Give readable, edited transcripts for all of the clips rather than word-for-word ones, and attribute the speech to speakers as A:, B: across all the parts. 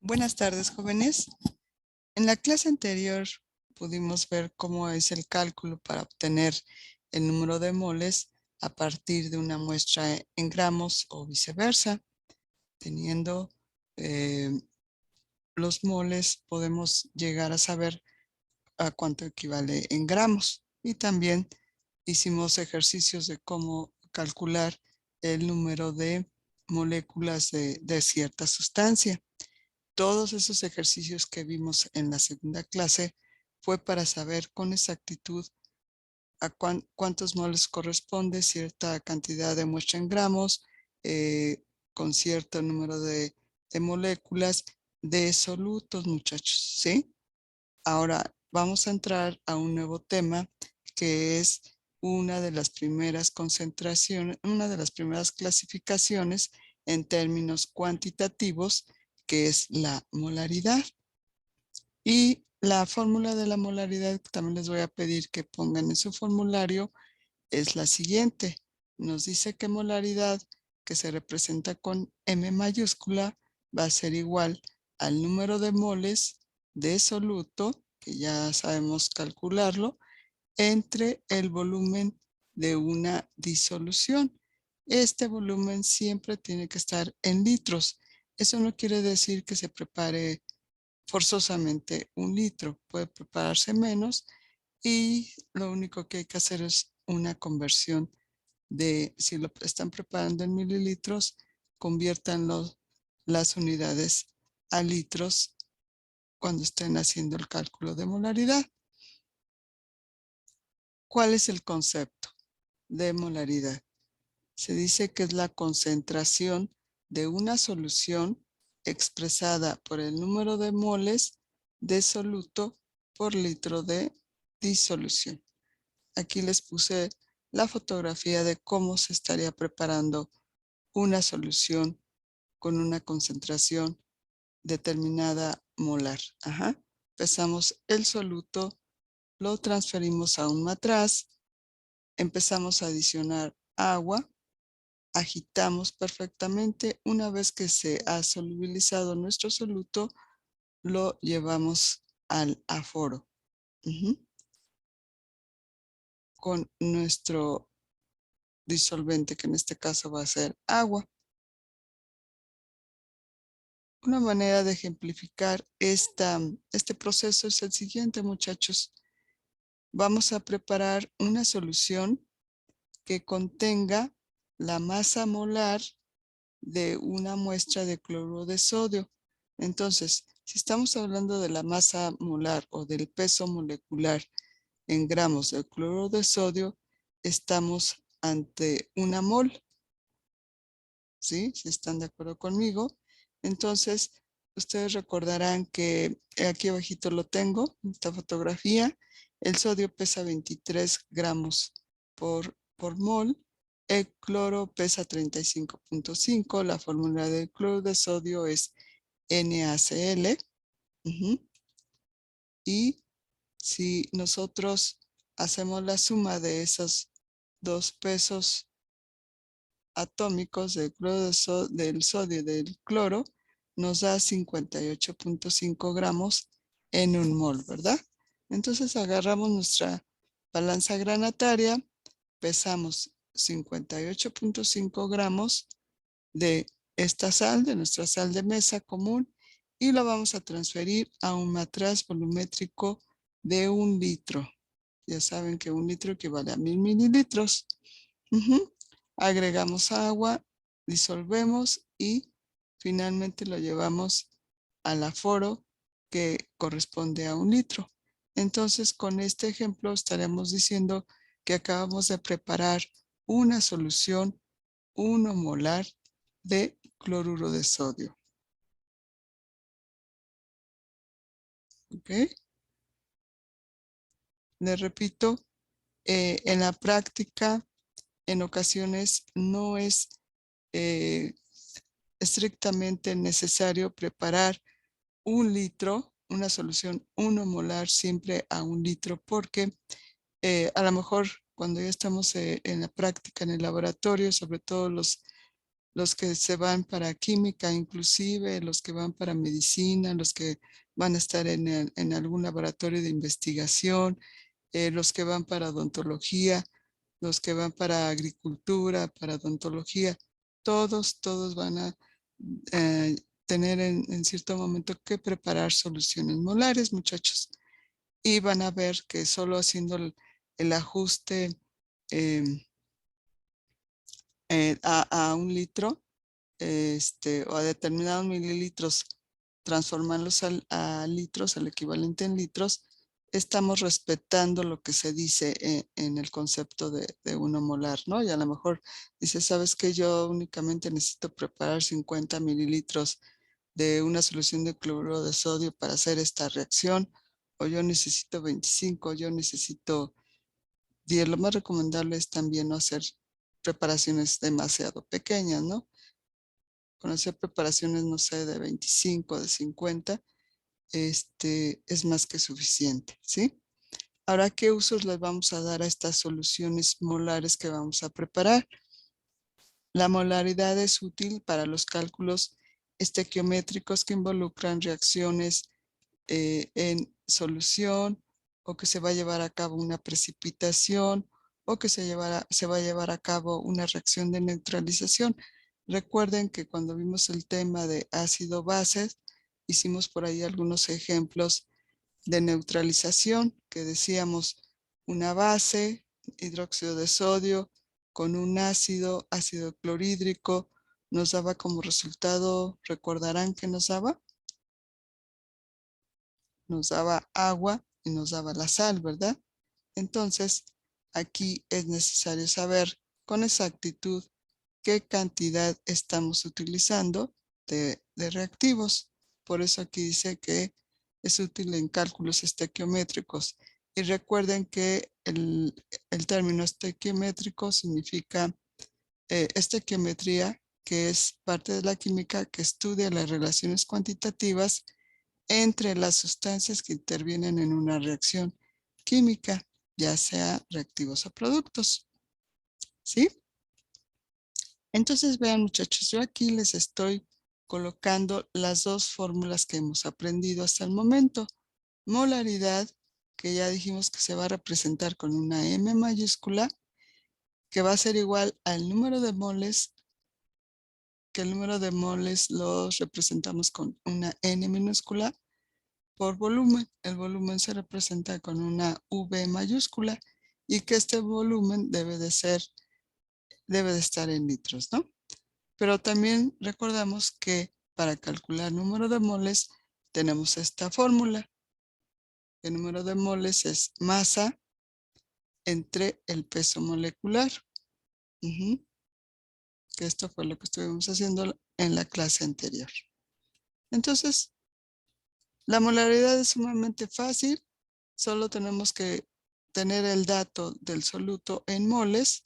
A: Buenas tardes, jóvenes. En la clase anterior pudimos ver cómo es el cálculo para obtener el número de moles a partir de una muestra en gramos o viceversa. Teniendo los moles, podemos llegar a saber a cuánto equivale en gramos. Y también hicimos ejercicios de cómo calcular el número de moléculas de cierta sustancia. Todos esos ejercicios que vimos en la segunda clase fue para saber con exactitud a cuántos moles corresponde cierta cantidad de muestra en gramos, con cierto número de moléculas de solutos, muchachos, ¿sí? Ahora vamos a entrar a un nuevo tema que es una de las primeras concentraciones, una de las primeras clasificaciones en términos cuantitativos, que es la molaridad. Y la fórmula de la molaridad, que también les voy a pedir que pongan en su formulario, es la siguiente. Nos dice que molaridad, que se representa con M mayúscula, va a ser igual al número de moles de soluto, que ya sabemos calcularlo, entre el volumen de una disolución. Este volumen siempre tiene que estar en litros. Eso no quiere decir que se prepare forzosamente 1 litro, puede prepararse menos y lo único que hay que hacer es una conversión de, si lo están preparando en mililitros, conviertan las unidades a litros cuando estén haciendo el cálculo de molaridad. ¿Cuál es el concepto de molaridad? Se dice que es la concentración de una solución expresada por el número de moles de soluto por litro de disolución. Aquí les puse la fotografía de cómo se estaría preparando una solución con una concentración determinada molar. Pesamos el soluto, lo transferimos a un matraz, empezamos a adicionar agua, agitamos perfectamente. Una vez que se ha solubilizado nuestro soluto, lo llevamos al aforo con nuestro disolvente, que en este caso va a ser agua. Una manera de ejemplificar este proceso es el siguiente, muchachos. Vamos a preparar una solución que contenga la masa molar de una muestra de cloruro de sodio. Entonces, si estamos hablando de la masa molar o del peso molecular en gramos de cloruro de sodio, estamos ante una mol. ¿Sí? Si están de acuerdo conmigo. Entonces, ustedes recordarán que aquí abajito lo tengo, esta fotografía. El sodio pesa 23 gramos por mol. El cloro pesa 35.5. La fórmula del cloro de sodio es NaCl. Y si nosotros hacemos la suma de esos dos pesos atómicos del sodio y del cloro, nos da 58.5 gramos en un mol, ¿verdad? Entonces agarramos nuestra balanza granataria, pesamos 58.5 gramos de esta sal, de nuestra sal de mesa común, y lo vamos a transferir a un matraz volumétrico de 1 litro. Ya saben que 1 litro equivale a 1000 mililitros. Agregamos agua, disolvemos y finalmente lo llevamos al aforo que corresponde a 1 litro. Entonces, con este ejemplo estaremos diciendo que acabamos de preparar una solución 1 molar de cloruro de sodio. ¿Ok? Les repito, en la práctica, en ocasiones no es estrictamente necesario preparar 1 litro, una solución 1 molar siempre a 1 litro, porque a lo mejor cuando ya estamos en la práctica en el laboratorio, sobre todo los los que se van para química, inclusive los que van para medicina, los que van a estar en algún laboratorio de investigación, los que van para odontología, los que van para agricultura, para odontología, todos van a eh, tener en cierto momento que preparar soluciones molares, muchachos. Y van a ver que solo haciendo el ajuste a un litro, o a determinados mililitros, transformarlos a litros, al equivalente en litros, estamos respetando lo que se dice en el concepto de 1 molar, ¿no? Y a lo mejor dice, ¿sabes qué? Yo únicamente necesito preparar 50 mililitros de una solución de cloruro de sodio para hacer esta reacción, o yo necesito 25, yo necesito 10. Lo más recomendable es también no hacer preparaciones demasiado pequeñas, ¿no? Con hacer preparaciones, no sé, de 25, de 50, es más que suficiente, ¿sí? Ahora, ¿qué usos les vamos a dar a estas soluciones molares que vamos a preparar? La molaridad es útil para los cálculos estequiométricos que involucran reacciones en solución, o que se va a llevar a cabo una precipitación, o que se va a llevar a cabo una reacción de neutralización. Recuerden que cuando vimos el tema de ácido-bases, hicimos por ahí algunos ejemplos de neutralización, que decíamos una base, hidróxido de sodio, con un ácido clorhídrico, nos daba como resultado, recordarán que nos daba agua y nos daba la sal, ¿verdad? Entonces, aquí es necesario saber con exactitud qué cantidad estamos utilizando de reactivos. Por eso aquí dice que es útil en cálculos estequiométricos. Y recuerden que el término estequiométrico significa estequiometría, que es parte de la química que estudia las relaciones cuantitativas entre las sustancias que intervienen en una reacción química, ya sea reactivos o productos. ¿Sí? Entonces, vean, muchachos, yo aquí les estoy colocando las dos fórmulas que hemos aprendido hasta el momento. Molaridad, que ya dijimos que se va a representar con una M mayúscula, que va a ser igual al número de moles, que el número de moles los representamos con una N minúscula, por volumen. El volumen se representa con una V mayúscula, y que este volumen debe de estar en litros, ¿no? Pero también recordamos que para calcular número de moles tenemos esta fórmula. El número de moles es masa entre el peso molecular. Que esto fue lo que estuvimos haciendo en la clase anterior. Entonces, la molaridad es sumamente fácil. Solo tenemos que tener el dato del soluto en moles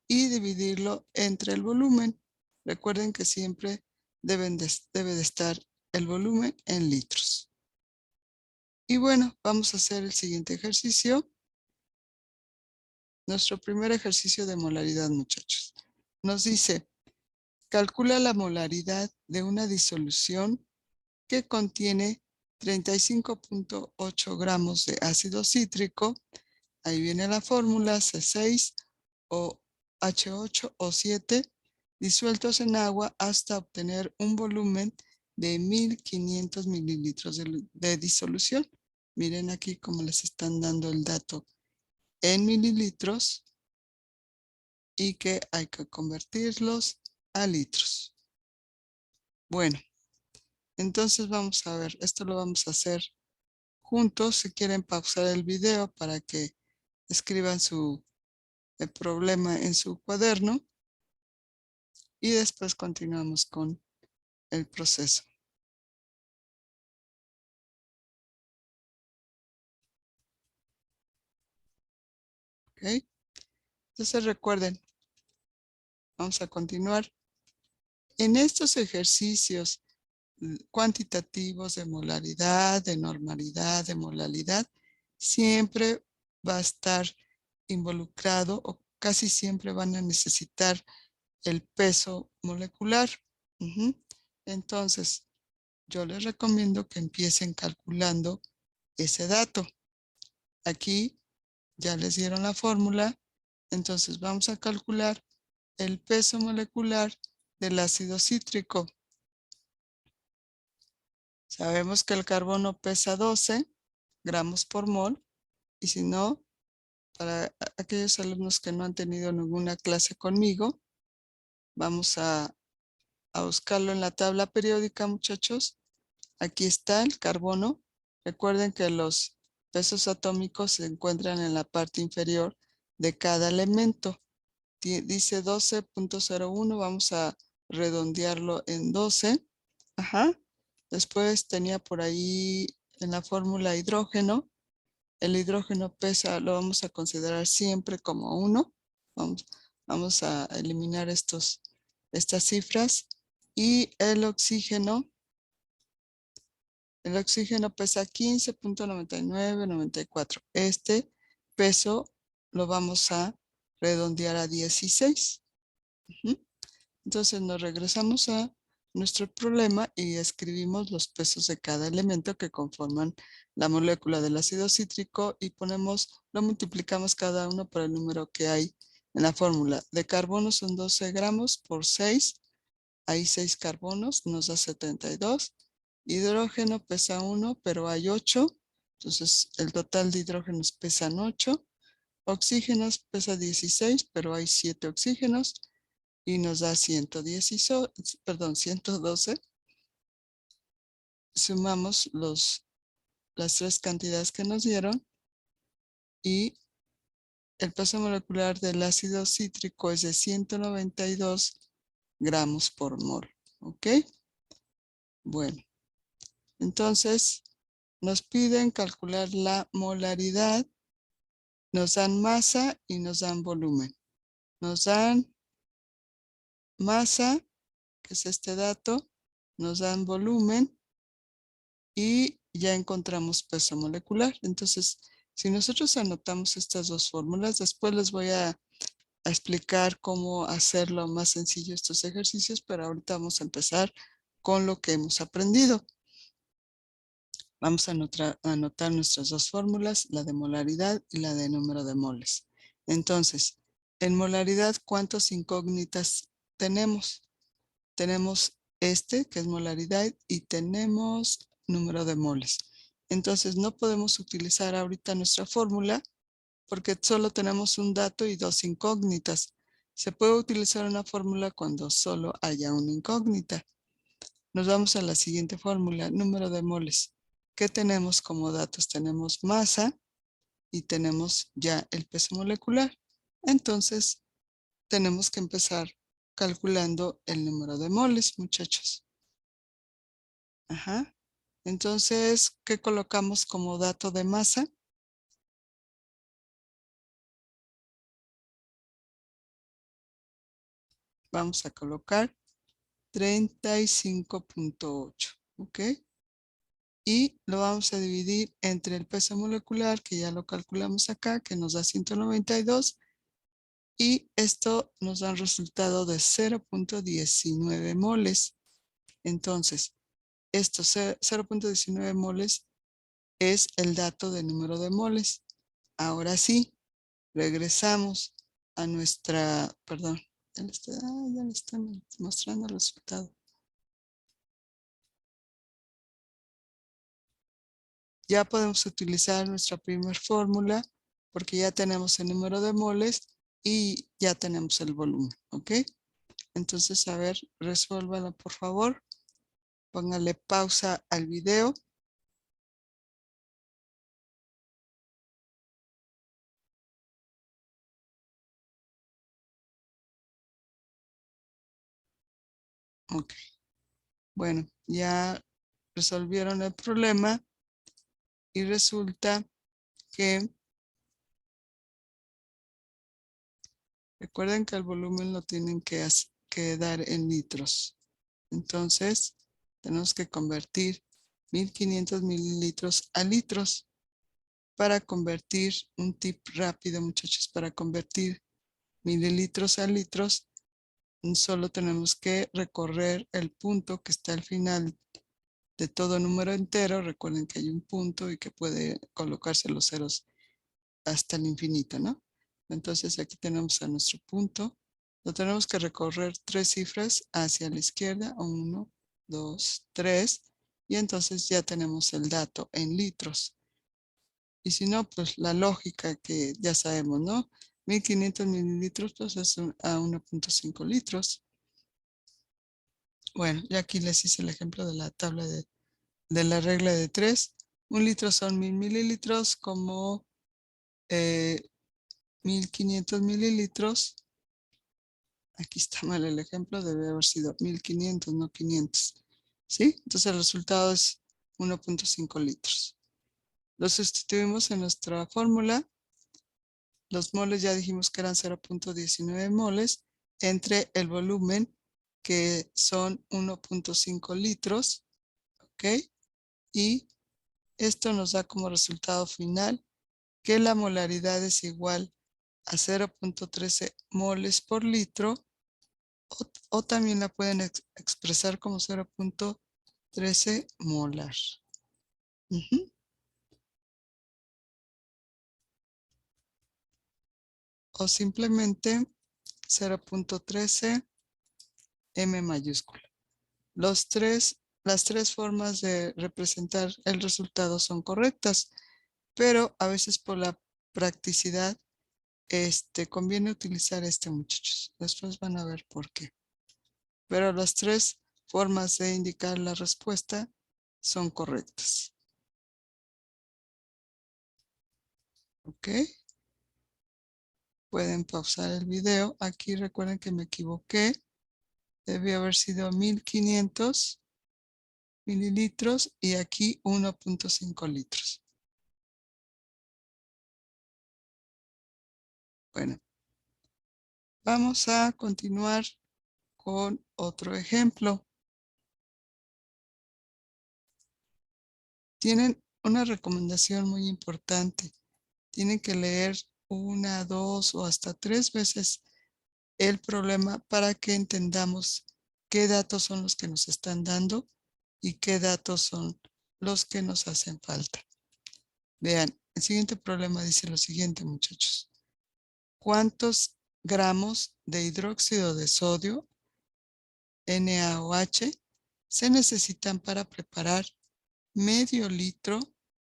A: y dividirlo entre el volumen. Recuerden que siempre debe de estar el volumen en litros. Y bueno, vamos a hacer el siguiente ejercicio. Nuestro primer ejercicio de molaridad, muchachos. Nos dice, calcula la molaridad de una disolución que contiene 35.8 gramos de ácido cítrico. Ahí viene la fórmula C6 o H8 o 7 disueltos en agua hasta obtener un volumen de 1500 mililitros de disolución. Miren aquí cómo les están dando el dato en mililitros y que hay que convertirlos a litros. Bueno, entonces vamos a ver, esto lo vamos a hacer juntos. Si quieren pausar el video para que escriban el problema en su cuaderno, y después continuamos con el proceso. ¿Ok? Entonces recuerden, vamos a continuar. En estos ejercicios cuantitativos de molaridad, de normalidad, de molalidad, siempre va a estar involucrado, o casi siempre van a necesitar el peso molecular. Entonces, yo les recomiendo que empiecen calculando ese dato. Aquí ya les dieron la fórmula, entonces vamos a calcular el peso molecular del ácido cítrico. Sabemos que el carbono pesa 12 gramos por mol, y si no, para aquellos alumnos que no han tenido ninguna clase conmigo, vamos a buscarlo en la tabla periódica, muchachos. Aquí está el carbono. Recuerden que los pesos atómicos se encuentran en la parte inferior de cada elemento. Dice 12.01, vamos a redondearlo en 12. Ajá. Después tenía por ahí en la fórmula hidrógeno. El hidrógeno pesa, lo vamos a considerar siempre como 1. Vamos a eliminar estas cifras. Y el oxígeno pesa 15.9994. Este peso lo vamos a redondear a 16. Entonces nos regresamos a nuestro problema y escribimos los pesos de cada elemento que conforman la molécula del ácido cítrico y lo multiplicamos cada uno por el número que hay en la fórmula. De carbono son 12 gramos por 6. Hay 6 carbonos, nos da 72. Hidrógeno pesa 1, pero hay 8. Entonces el total de hidrógenos pesan 8. Oxígenos pesa 16, pero hay 7 oxígenos. Y nos da 112. Sumamos las tres cantidades que nos dieron y el peso molecular del ácido cítrico es de 192 gramos por mol. ¿Ok? Bueno, entonces nos piden calcular la molaridad, nos dan masa y nos dan volumen. Nos dan masa, que es este dato, nos dan volumen y ya encontramos peso molecular. Entonces, si nosotros anotamos estas dos fórmulas, después les voy a explicar cómo hacerlo más sencillo estos ejercicios, pero ahorita vamos a empezar con lo que hemos aprendido. Vamos a anotar nuestras dos fórmulas, la de molaridad y la de número de moles. Entonces, en molaridad, ¿cuántas incógnitas tenemos? Tenemos que es molaridad, y tenemos número de moles. Entonces, no podemos utilizar ahorita nuestra fórmula porque solo tenemos un dato y dos incógnitas. Se puede utilizar una fórmula cuando solo haya una incógnita. Nos vamos a la siguiente fórmula, número de moles. ¿Qué tenemos como datos? Tenemos masa y tenemos ya el peso molecular. Entonces, tenemos que empezar calculando el número de moles, muchachos. Ajá. Entonces, ¿qué colocamos como dato de masa? Vamos a colocar 35.8, ¿ok? Y lo vamos a dividir entre el peso molecular, que ya lo calculamos acá, que nos da 192, y esto nos da un resultado de 0.19 moles. Entonces, estos 0.19 moles es el dato de número de moles. Ahora sí, regresamos a nuestra, perdón, ya le están mostrando el resultado. Ya podemos utilizar nuestra primera fórmula porque ya tenemos el número de moles y ya tenemos el volumen, ¿ok? Entonces, a ver, resuélvala por favor. Póngale pausa al video. Ok. Bueno, ya resolvieron el problema y resulta que recuerden que el volumen lo tienen que dar en litros. Entonces, tenemos que convertir 1500 mililitros a litros. Para convertir, un tip rápido, muchachos, para convertir mililitros a litros, solo tenemos que recorrer el punto que está al final de todo número entero. Recuerden que hay un punto y que puede colocarse los ceros hasta el infinito, ¿no? Entonces aquí tenemos a nuestro punto. Lo tenemos que recorrer 3 cifras hacia la izquierda. 1, 2, 3. Y entonces ya tenemos el dato en litros. Y si no, pues la lógica que ya sabemos, ¿no? 1500 mililitros, pues es a 1.5 litros. Bueno, ya aquí les hice el ejemplo de la tabla de la regla de 3. Un litro son 1000 mililitros, como 1500 mililitros. Aquí está mal el ejemplo, debe haber sido 1500, no 500. ¿Sí? Entonces el resultado es 1.5 litros. Lo sustituimos en nuestra fórmula. Los moles ya dijimos que eran 0.19 moles entre el volumen, que son 1.5 litros. ¿Ok? Y esto nos da como resultado final que la molaridad es igual a 0.13 moles por litro, o también la pueden expresar como 0.13 molar. O simplemente 0.13 M mayúscula. Las tres formas de representar el resultado son correctas, pero a veces por la practicidad conviene utilizar muchachos. Después van a ver por qué. Pero las tres formas de indicar la respuesta son correctas. ¿Ok? Pueden pausar el video. Aquí recuerden que me equivoqué. Debió haber sido 1500 mililitros y aquí 1.5 litros. Bueno, vamos a continuar con otro ejemplo. Tienen una recomendación muy importante. Tienen que leer 1, 2 o hasta 3 veces el problema para que entendamos qué datos son los que nos están dando y qué datos son los que nos hacen falta. Vean, el siguiente problema dice lo siguiente, muchachos. ¿Cuántos gramos de hidróxido de sodio, NaOH, se necesitan para preparar medio litro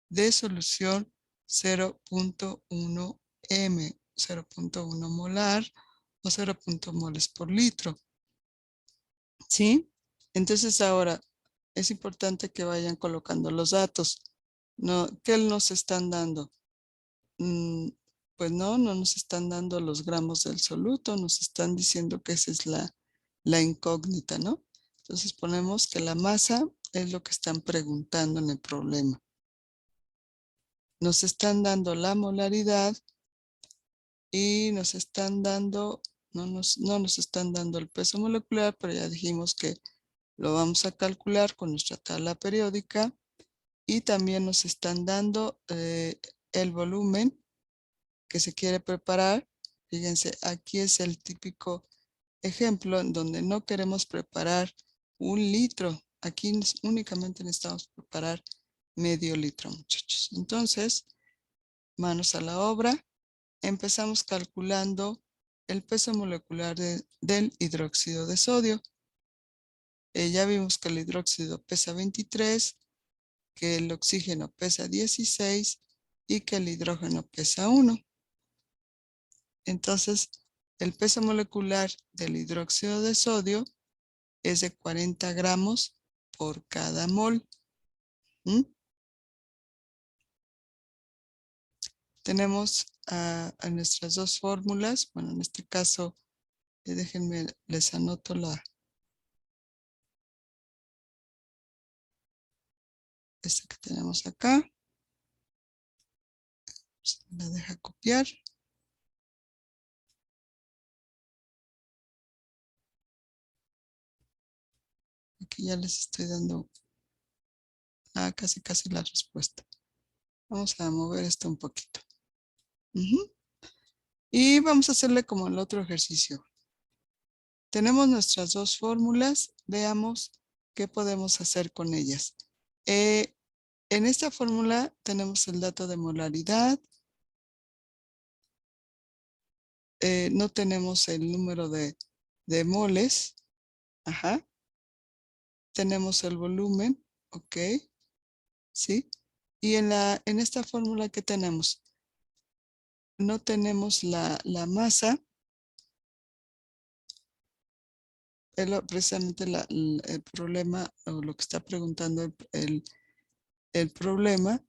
A: de solución 0.1 M, 0.1 molar o 0.1 moles por litro? ¿Sí? Entonces ahora es importante que vayan colocando los datos. No, ¿qué nos están dando? Pues no nos están dando los gramos del soluto, nos están diciendo que esa es la incógnita, ¿no? Entonces ponemos que la masa es lo que están preguntando en el problema. Nos están dando la molaridad y nos están dando, no nos están dando el peso molecular, pero ya dijimos que lo vamos a calcular con nuestra tabla periódica, y también nos están dando el volumen que se quiere preparar. Fíjense, aquí es el típico ejemplo en donde no queremos preparar 1 litro. Aquí únicamente necesitamos preparar medio litro, muchachos. Entonces, manos a la obra. Empezamos calculando el peso molecular del hidróxido de sodio. Ya vimos que el hidróxido pesa 23, que el oxígeno pesa 16 y que el hidrógeno pesa 1. Entonces, el peso molecular del hidróxido de sodio es de 40 gramos por cada mol. Tenemos a nuestras dos fórmulas. Bueno, en este caso, déjenme, les anoto esta que tenemos acá. Se me la deja copiar. Aquí ya les estoy dando casi la respuesta. Vamos a mover esto un poquito. Y vamos a hacerle como el otro ejercicio. Tenemos nuestras dos fórmulas. Veamos qué podemos hacer con ellas. En esta fórmula tenemos el dato de molaridad. No tenemos el número de moles. Ajá. Tenemos el volumen. Ok. ¿Sí? Y en esta fórmula que tenemos, no tenemos la masa. Es precisamente el problema o lo que está preguntando el problema.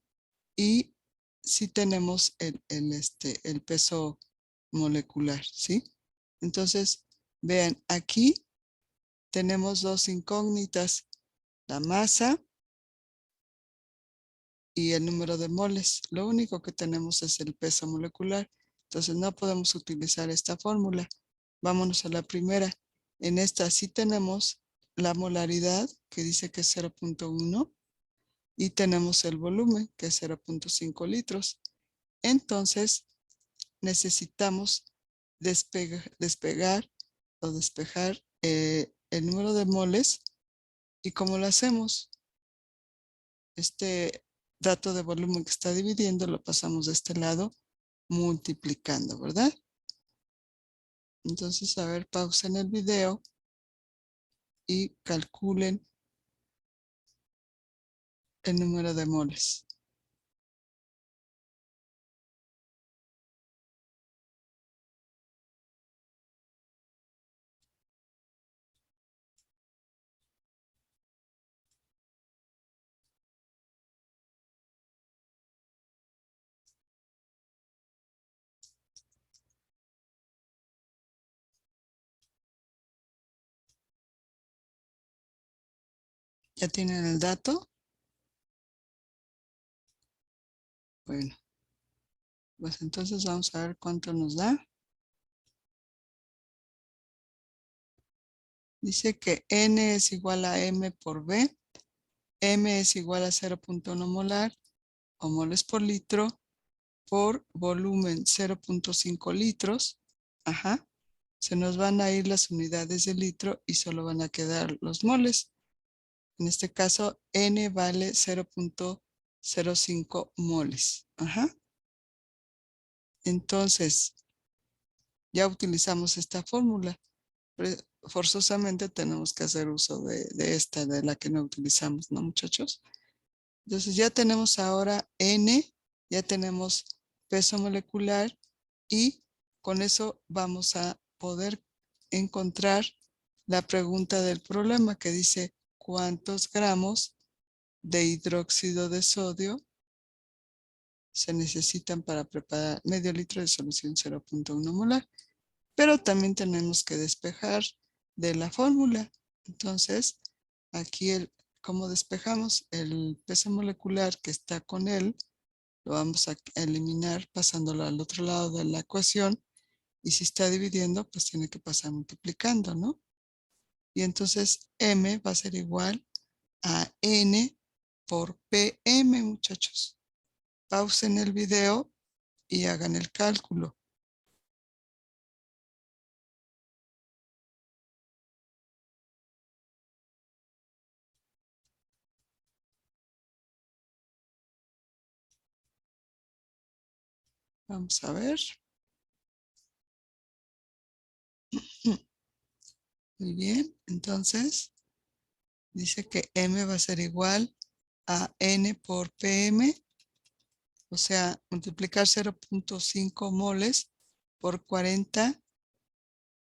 A: Y sí tenemos el peso molecular, ¿sí? Entonces, vean, aquí tenemos dos incógnitas, la masa y el número de moles. Lo único que tenemos es el peso molecular. Entonces, no podemos utilizar esta fórmula. Vámonos a la primera. En esta sí tenemos la molaridad, que dice que es 0.1, y tenemos el volumen, que es 0.5 litros. Entonces, necesitamos despegar o despejar el número de moles. ¿Y cómo lo hacemos? Este dato de volumen que está dividiendo lo pasamos de este lado multiplicando, ¿verdad? Entonces, a ver, pausen el video y calculen el número de moles. ¿Ya tienen el dato? Bueno, pues entonces vamos a ver cuánto nos da. Dice que N es igual a M por B. M es igual a 0.1 molar o moles por litro por volumen 0.5 litros. Ajá. Se nos van a ir las unidades de litro y solo van a quedar los moles. En este caso, N vale 0.05 moles. Ajá. Entonces, ya utilizamos esta fórmula. Forzosamente tenemos que hacer uso de esta, de la que no utilizamos, ¿no, muchachos? Entonces ya tenemos ahora N, ya tenemos peso molecular y con eso vamos a poder encontrar la pregunta del problema que dice ¿cuántos gramos de hidróxido de sodio se necesitan para preparar medio litro de solución 0.1 molar? Pero también tenemos que despejar de la fórmula. Entonces, aquí ¿cómo despejamos? El peso molecular que está con él, lo vamos a eliminar pasándolo al otro lado de la ecuación. Y si está dividiendo, pues tiene que pasar multiplicando, ¿no? Y entonces M va a ser igual a N por PM, muchachos. Pausen el video y hagan el cálculo. Vamos a ver. Muy bien, entonces dice que M va a ser igual a N por PM, o sea, multiplicar 0.5 moles por 40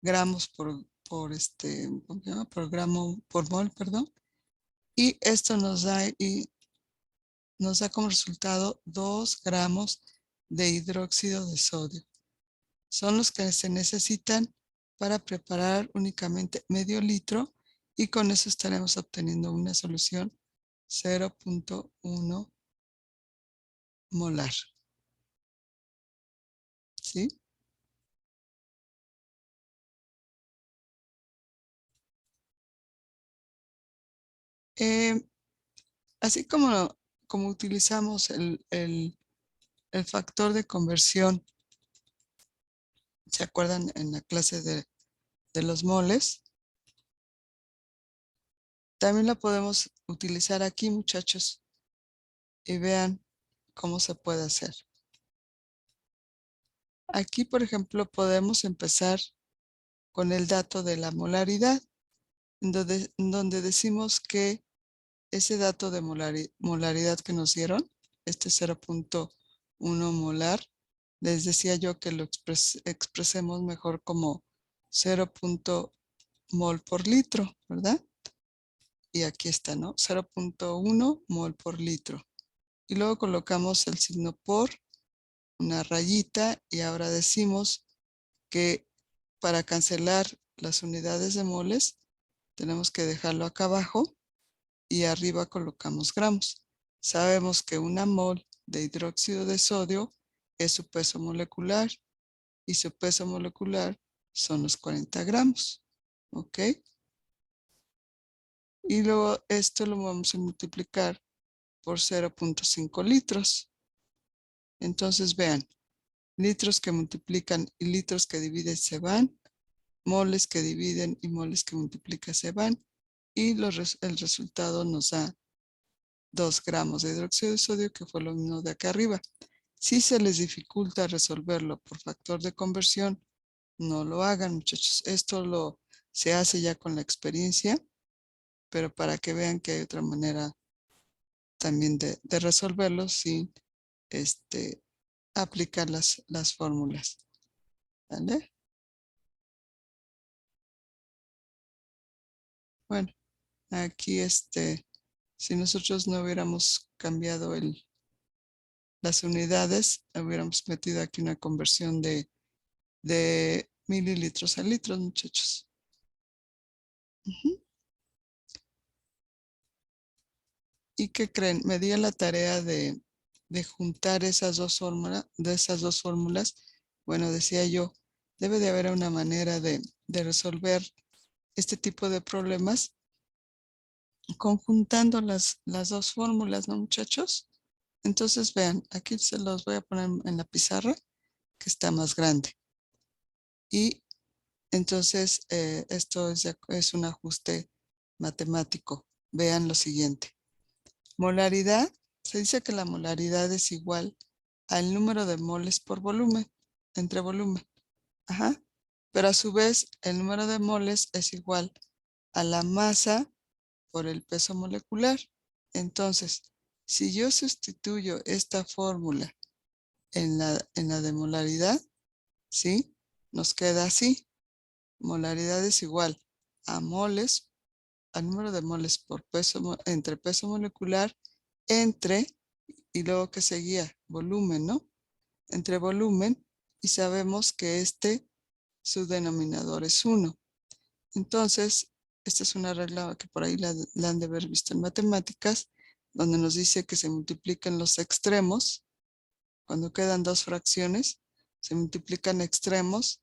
A: gramos ¿cómo se llama? Por gramo, por mol, perdón. Y esto nos da como resultado 2 gramos de hidróxido de sodio. Son los que se necesitan para preparar únicamente medio litro y con eso estaremos obteniendo una solución 0.1 molar. ¿Sí? Eh, así como utilizamos el factor de conversión, ¿se acuerdan en la clase de los moles? También la podemos utilizar aquí, muchachos, y vean cómo se puede hacer. Aquí, por ejemplo, podemos empezar con el dato de la molaridad, en donde decimos que ese dato de molaridad que nos dieron, este 0.1 molar, les decía yo que lo expresemos mejor como 0.mol por litro, ¿verdad? Y aquí está, ¿no? 0.1 mol por litro. Y luego colocamos el signo por, una rayita, y ahora decimos que para cancelar las unidades de moles, tenemos que dejarlo acá abajo y arriba colocamos gramos. Sabemos que una mol de hidróxido de sodio es su peso molecular y su peso molecular son los 40 gramos. ¿Ok? Y luego esto lo vamos a multiplicar por 0.5 litros. Entonces vean, litros que multiplican y litros que dividen se van, moles que dividen y moles que multiplican se van, y el resultado nos da 2 gramos de hidróxido de sodio, que fue lo mismo de acá arriba. Si se les dificulta resolverlo por factor de conversión, no lo hagan, muchachos. Esto se hace ya con la experiencia, pero para que vean que hay otra manera también de resolverlo sin aplicar las fórmulas. ¿Vale? Bueno, aquí si nosotros no hubiéramos cambiado las unidades, hubiéramos metido aquí una conversión de mililitros a litros, muchachos. Ujú. ¿Y qué creen? Me di a la tarea de juntar de esas dos fórmulas. Bueno, decía yo, debe de haber una manera de resolver este tipo de problemas conjuntando las dos fórmulas, ¿no, muchachos? Entonces, vean, aquí se los voy a poner en la pizarra, que está más grande. Y entonces, esto es un ajuste matemático. Vean lo siguiente. Molaridad, se dice que la molaridad es igual al número de moles por volumen, entre volumen. Ajá. Pero a su vez, el número de moles es igual a la masa por el peso molecular. Entonces, si yo sustituyo esta fórmula en la de molaridad, ¿sí? Nos queda así. Molaridad es igual a moles, al número de moles por entre peso molecular, entre, y luego que seguía, volumen, ¿no? Entre volumen, y sabemos que su denominador es 1. Entonces, esta es una regla que por ahí la han de haber visto en matemáticas, donde nos dice que se multiplican los extremos. Cuando quedan dos fracciones, se multiplican extremos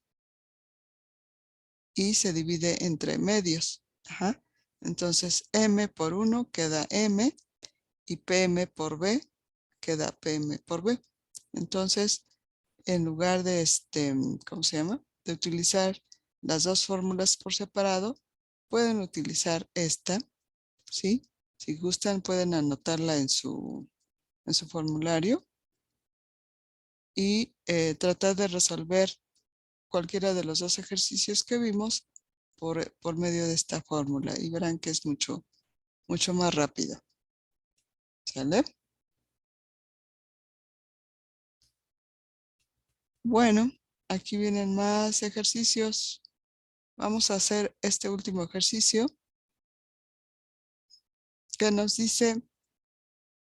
A: y se divide entre medios. Ajá. Entonces, m por 1 queda m, y pm por b queda pm por b. Entonces, en lugar de ¿cómo se llama? De utilizar las dos fórmulas por separado, pueden utilizar esta, ¿sí? Si gustan, pueden anotarla en su formulario y tratar de resolver cualquiera de los dos ejercicios que vimos por medio de esta fórmula, y verán que es mucho, mucho más rápido. ¿Sale? Bueno, aquí vienen más ejercicios. Vamos a hacer este último ejercicio que nos dice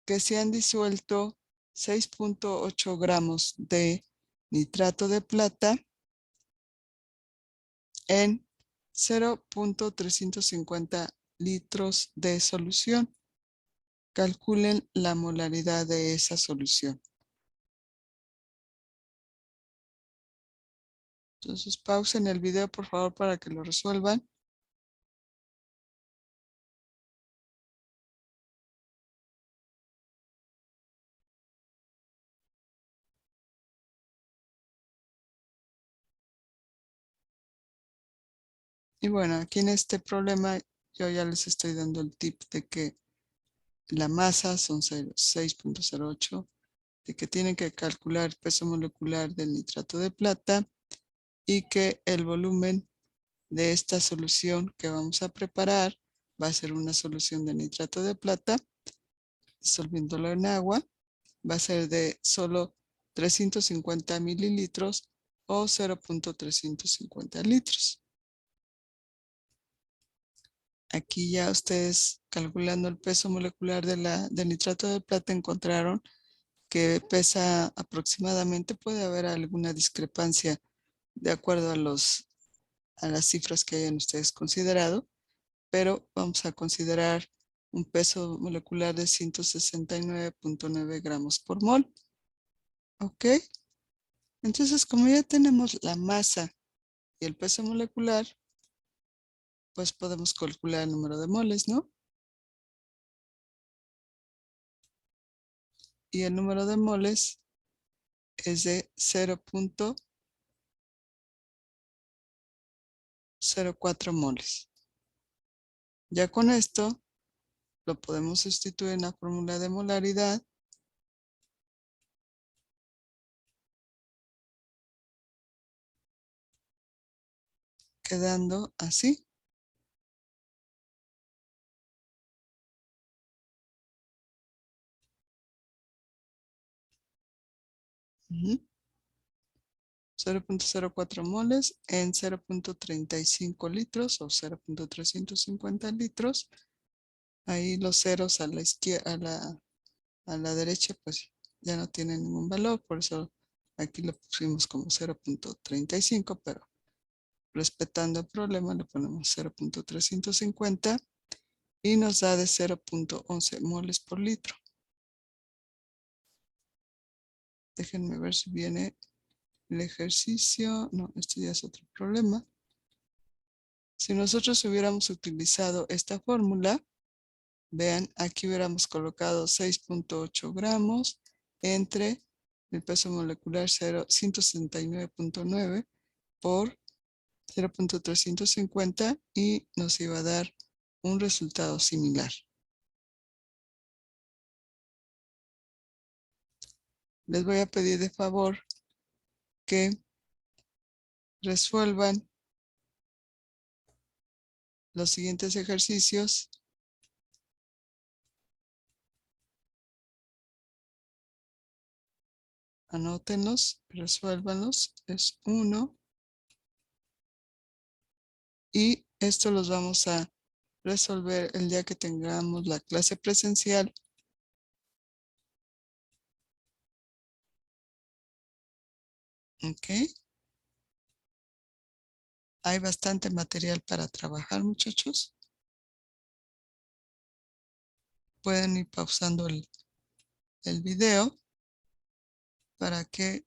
A: que se han disuelto 6.8 gramos de nitrato de plata en 0.350 litros de solución. Calculen la molaridad de esa solución. Entonces pausen el video, por favor, para que lo resuelvan. Y bueno, aquí en este problema yo ya les estoy dando el tip de que la masa son 6.08, de que tienen que calcular el peso molecular del nitrato de plata y que el volumen de esta solución que vamos a preparar va a ser una solución de nitrato de plata, disolviéndolo en agua, va a ser de solo 350 mililitros o 0.350 litros. Aquí ya ustedes calculando el peso molecular del nitrato de plata encontraron que pesa aproximadamente, puede haber alguna discrepancia de acuerdo a las cifras que hayan ustedes considerado, pero vamos a considerar un peso molecular de 169.9 gramos por mol. ¿Ok? Entonces, como ya tenemos la masa y el peso molecular, pues podemos calcular el número de moles, ¿no? Y el número de moles es de 0.04 moles. Ya con esto lo podemos sustituir en la fórmula de molaridad quedando así. Ujú. 0.04 moles en 0.35 litros o 0.350 litros. Ahí los ceros a la izquierda, a la derecha, pues ya no tienen ningún valor, por eso aquí lo pusimos como 0.35, pero respetando el problema le ponemos 0.350 y nos da de 0.11 moles por litro. Déjenme ver si viene el ejercicio. No, esto ya es otro problema. Si nosotros hubiéramos utilizado esta fórmula, vean, aquí hubiéramos colocado 6.8 gramos entre el peso molecular 169.9 por 0.350 y nos iba a dar un resultado similar. Les voy a pedir de favor que resuelvan los siguientes ejercicios. Anótenlos, resuélvanlos. Es 1. Y esto los vamos a resolver el día que tengamos la clase presencial. Ok. Hay bastante material para trabajar, muchachos. Pueden ir pausando el video para que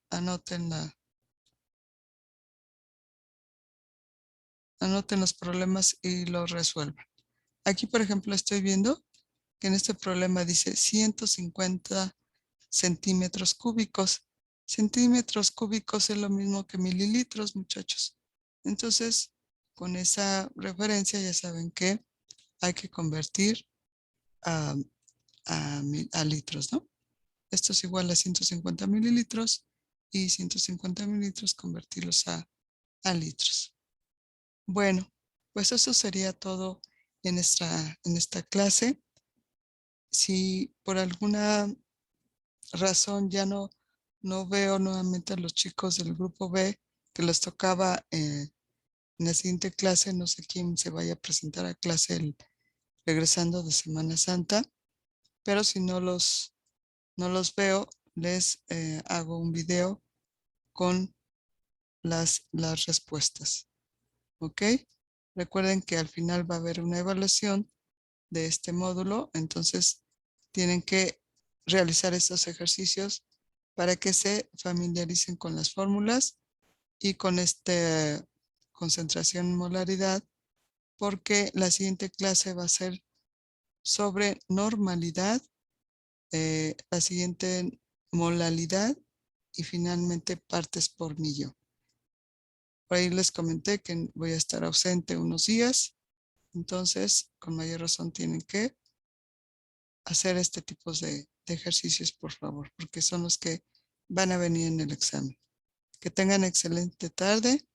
A: anoten los problemas y los resuelvan. Aquí, por ejemplo, estoy viendo que en este problema dice 150 centímetros cúbicos. Centímetros cúbicos es lo mismo que mililitros, muchachos. Entonces, con esa referencia ya saben que hay que convertir a, a litros, ¿no? Esto es igual a 150 mililitros y 150 mililitros convertirlos a litros. Bueno, pues eso sería todo en esta clase. Si por alguna razón ya no veo nuevamente a los chicos del grupo B que les tocaba en la siguiente clase, no sé quién se vaya a presentar a clase regresando de Semana Santa, pero si no los veo, les hago un video con las respuestas. ¿Ok? Recuerden que al final va a haber una evaluación de este módulo, entonces tienen que realizar estos ejercicios para que se familiaricen con las fórmulas y con esta concentración en molaridad, porque la siguiente clase va a ser sobre normalidad, la siguiente molalidad y finalmente partes por millón. Por ahí les comenté que voy a estar ausente unos días Entonces, con mayor razón tienen que hacer este tipo de ejercicios, por favor, porque son los que van a venir en el examen. Que tengan excelente tarde